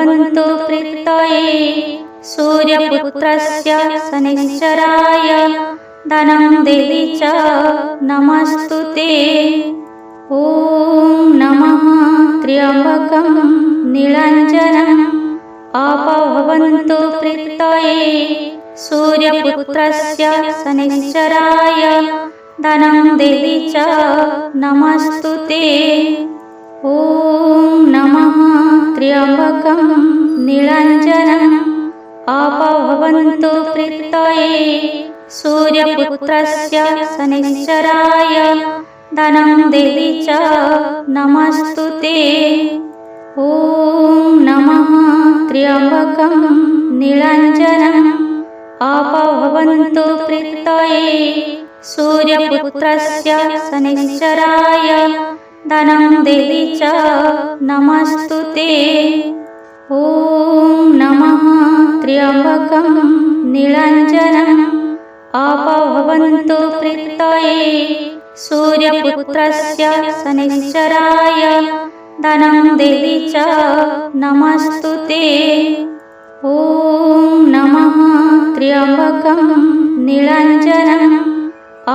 भवन्तु प्रीतये सूर्यपुत्रस्य शनैश्चराय धनं देहि च नमस्तुते। ॐ नमः त्र्यम्बकं नीलाञ्जनं अपभवन्तु प्रीतये सूर्यपुत्रस्य शनैश्चराय धनं देहि च नमस्तुते। ॐ नमः त्र्यम्बकं नीलाञ्जनं अपभवन्तु प्रीतये सूर्यपुत्रस्य शनैश्चराय धनं देहि च नमस्तुते। ॐ नमः त्र्यम्बकं नीलाञ्जनं अपभवन्तु प्रीतये सूर्यपुत्रस्य शनैश्चराय धनं देहि च नमस्तुते। ॐ नमः त्र्यम्बकं नीलाञ्जनं अपभवन्तु प्रीतये सूर्यपुत्रस्य शनैश्चराय धनं देहि च नमस्तुते। ॐ नमः त्र्यम्बकं नीलाञ्जनं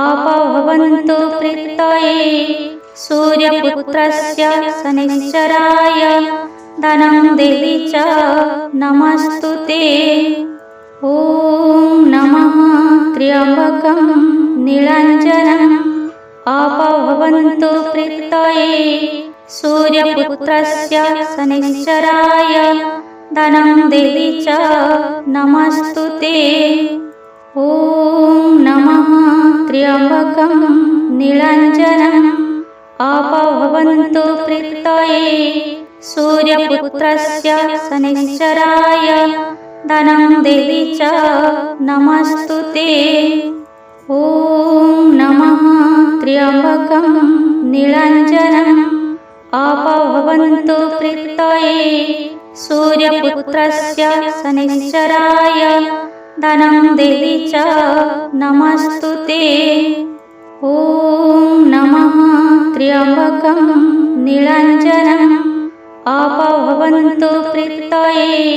अपभवन्तु प्रीतये सूर्यपुत्रस्य शनैश्चराय धनं देहि च नमस्तुते। ॐ नमः त्र्यम्बकं नीलाञ्जनं अपभवन्तु प्रीतये सूर्यपुत्रस्य शनैश्चराय धनं देहि च नमस्तुते। ॐ नमः त्र्यम्बकं नीलाञ्जनं अपभवन्तु प्रीतये सूर्यपुत्रस्य शनैश्चराय धनं देहि च नमस्तुते। ॐ नमः त्र्यम्बकं नीलाञ्जनं अपभवन्तु प्रीतये सूर्यपुत्रस्य शनैश्चराय धनं देहि च नमस्तुते। ॐ नमः त्र्यम्बकं नीलाञ्जनं अपभवन्तु प्रीतये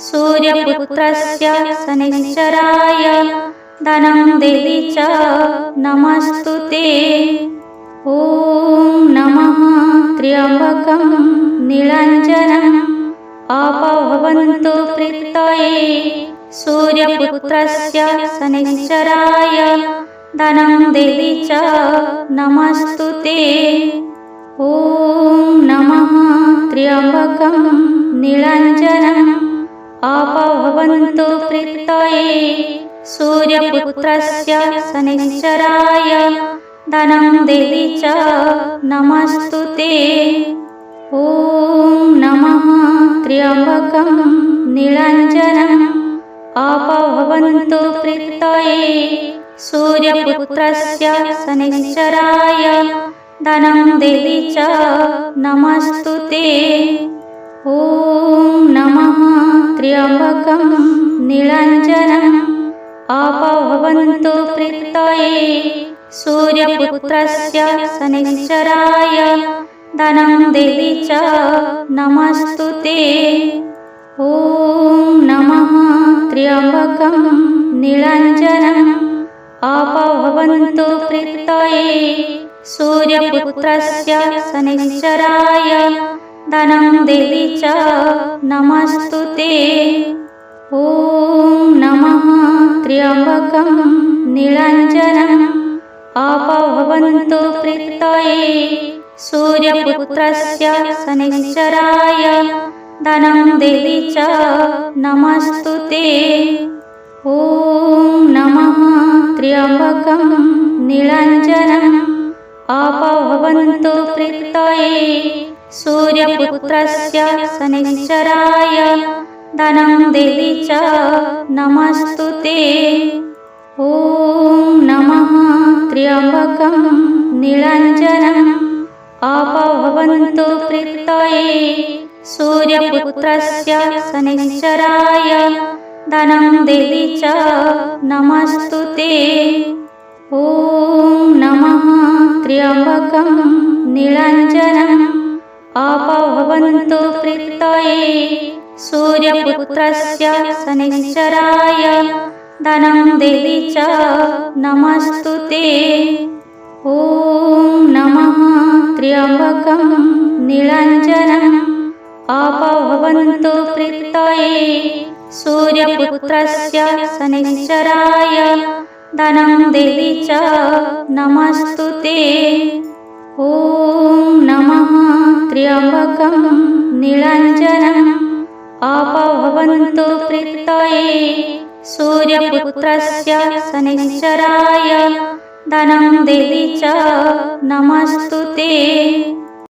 सूर्यपुत्रस्य शनैश्चराय धनं देहि च नमस्तुते। ॐ नमः त्र्यम्बकं नीलाञ्जनं अपभवन्तु प्रीतये सूर्यपुत्रस्य शनैश्चराय धनं देहि च नमस्तुते। ॐ नमः त्र्यम्बकं नीलाञ्जनं अपभवन्तु प्रीतये सूर्यपुत्रस्य शनैश्चराय धनं देहि च नमस्तुते। ॐ नमः त्र्यम्बकं नीलाञ्जनं अपभवन्तु प्रीतये सूर्यपुत्रस्य शनैश्चराय धनं देहि च नमस्तुते। ॐ नमः त्र्यम्बकं नीलाञ्जनं अपभवन्तु प्रीतये सूर्यपुत्रस्य शनैश्चराय धनं देहि च नमस्तुते। ॐ नमः त्र्यम्बकं नीलाञ्जनं अपभवन्तु प्रीतये सूर्यपुत्रस्य शनैश्चराय धनं देहि च नमस्तुते। ॐ नमः त्र्यम्बकं नीलाञ्जनं अपभवन्तु प्रीतये सूर्यपुत्रस्य शनैश्चराय धनं देहि च नमस्तुते। ॐ नमः त्र्यम्बकं नीलाञ्जनं अपभवन्तु प्रीतये सूर्यपुत्रस्य शनैश्चराय धनं देहि च नमस्तुते। ॐ नमः त्र्यम्बकं नीलाञ्जनं अपभवन्तु प्रीतये सूर्यपुत्रस्य शनैश्चराय धनं देहि च नमस्तुते। ॐ नमः त्र्यम्बकं नीलाञ्जनं अपभवन्तु प्रीतये सूर्यपुत्रस्य शनैश्चराय धनं देहि च नमस्तुते। ॐ नमः त्र्यम्बकं नीलाञ्जनम् अपभवन्तु प्रीतये सूर्यपुत्रस्य शनैश्चराय धनं देहि च नमस्तुते। ॐ नमः त्र्यम्बकं नीलाञ्जनम् अपभवन्तु प्रीतये सूर्यपुत्रस्य शनैश्चराय धनं देहि च नमस्तुते।